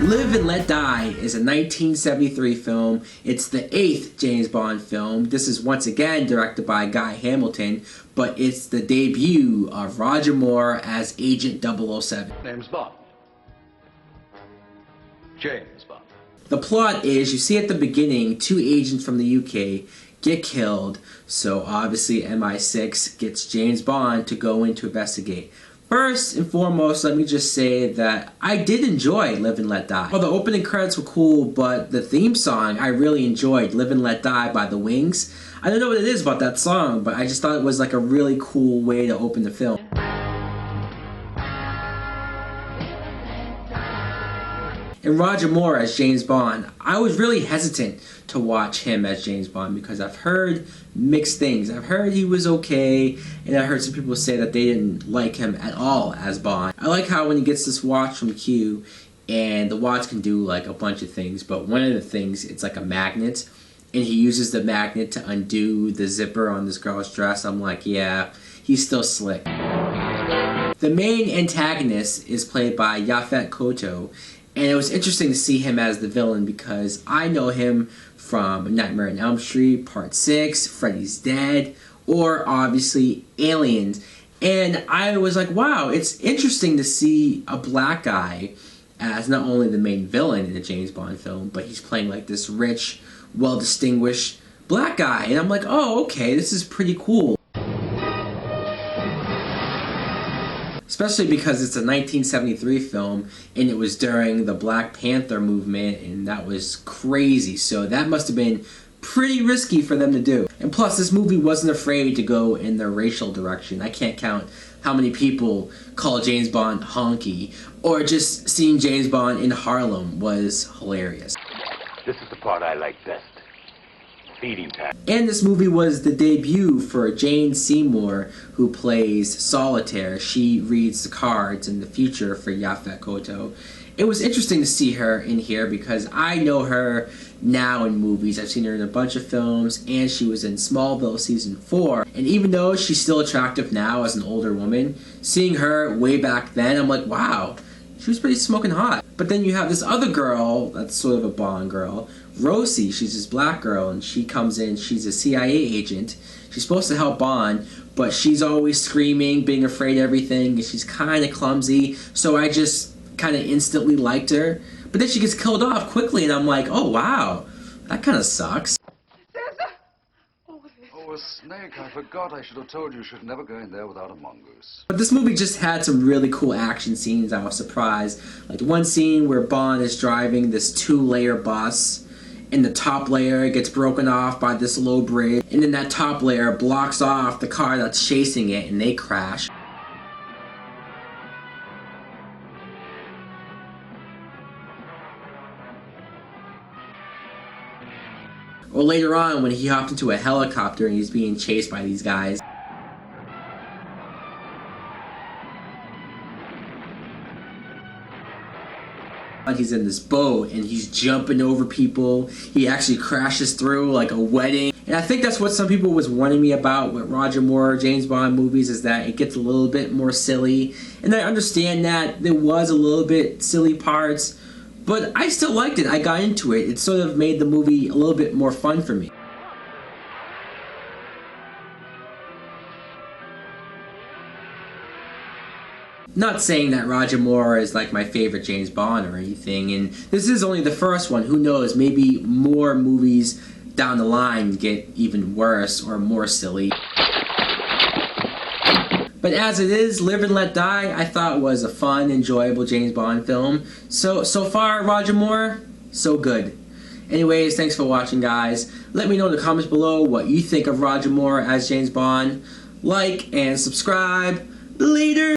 Live and Let Die is a 1973 film. It's the 8th James Bond film. This is once again directed by Guy Hamilton, but it's the debut of Roger Moore as Agent 007. Name's Bond. James Bond. The plot is, you see at the beginning, 2 agents from the UK get killed, so obviously MI6 gets James Bond to go in to investigate. First and foremost, let me just say that I did enjoy Live and Let Die. Well, the opening credits were cool, but the theme song I really enjoyed, Live and Let Die by The Wings. I don't know what it is about that song, but I just thought it was like a really cool way to open the film. And Roger Moore as James Bond, I was really hesitant to watch him as James Bond because I've heard mixed things. I've heard he was okay, and I heard some people say that they didn't like him at all as Bond. I like how when he gets this watch from Q, and the watch can do like a bunch of things, but one of the things, it's like a magnet, and he uses the magnet to undo the zipper on this girl's dress. I'm like, yeah, he's still slick. The main antagonist is played by Yaphet Kotto, and it was interesting to see him as the villain because I know him from Nightmare on Elm Street, Part 6, Freddy's Dead, or obviously Aliens. And I was like, wow, it's interesting to see a black guy as not only the main villain in a James Bond film, but he's playing like this rich, well-distinguished black guy. And I'm like, oh, okay, this is pretty cool. Especially because it's a 1973 film and it was during the Black Panther movement, and that was crazy. So that must have been pretty risky for them to do. And plus, this movie wasn't afraid to go in the racial direction. I can't count how many people call James Bond honky, or just seeing James Bond in Harlem was hilarious. This is the part I like best. Feeding time. And this movie was the debut for Jane Seymour, who plays Solitaire. She reads the cards in the future for Yaphet Kotto. It was interesting to see her in here because I know her now in movies. I've seen her in a bunch of films, and she was in Smallville Season 4. And even though she's still attractive now as an older woman, seeing her way back then, I'm like, wow, she was pretty smoking hot. But then you have this other girl that's sort of a Bond girl, Rosie. She's this black girl, and she comes in, she's a CIA agent. She's supposed to help Bond, but she's always screaming, being afraid of everything, and she's kind of clumsy, so I just kind of instantly liked her. But then she gets killed off quickly, and I'm like, oh wow, that kind of sucks. Oh, a snake. I forgot. I should have told you should never go in there without a mongoose. But this movie just had some really cool action scenes. I was surprised. Like one scene where Bond is driving this 2-layer bus, and the top layer gets broken off by this low bridge, and then that top layer blocks off the car that's chasing it, and they crash. Or later on when he hopped into a helicopter and he's being chased by these guys. He's in this boat and he's jumping over people. He actually crashes through like a wedding. And I think that's what some people was warning me about with Roger Moore James Bond movies, is that it gets a little bit more silly. And I understand that there was a little bit silly parts, but I still liked it. I got into it. It sort of made the movie a little bit more fun for me. Not saying that Roger Moore is like my favorite James Bond or anything, and this is only the first one. Who knows, maybe more movies down the line get even worse or more silly. But as it is, Live and Let Die, I thought was a fun, enjoyable James Bond film. So far, Roger Moore, so good. Anyways, thanks for watching, guys. Let me know in the comments below what you think of Roger Moore as James Bond. Like and subscribe. Later!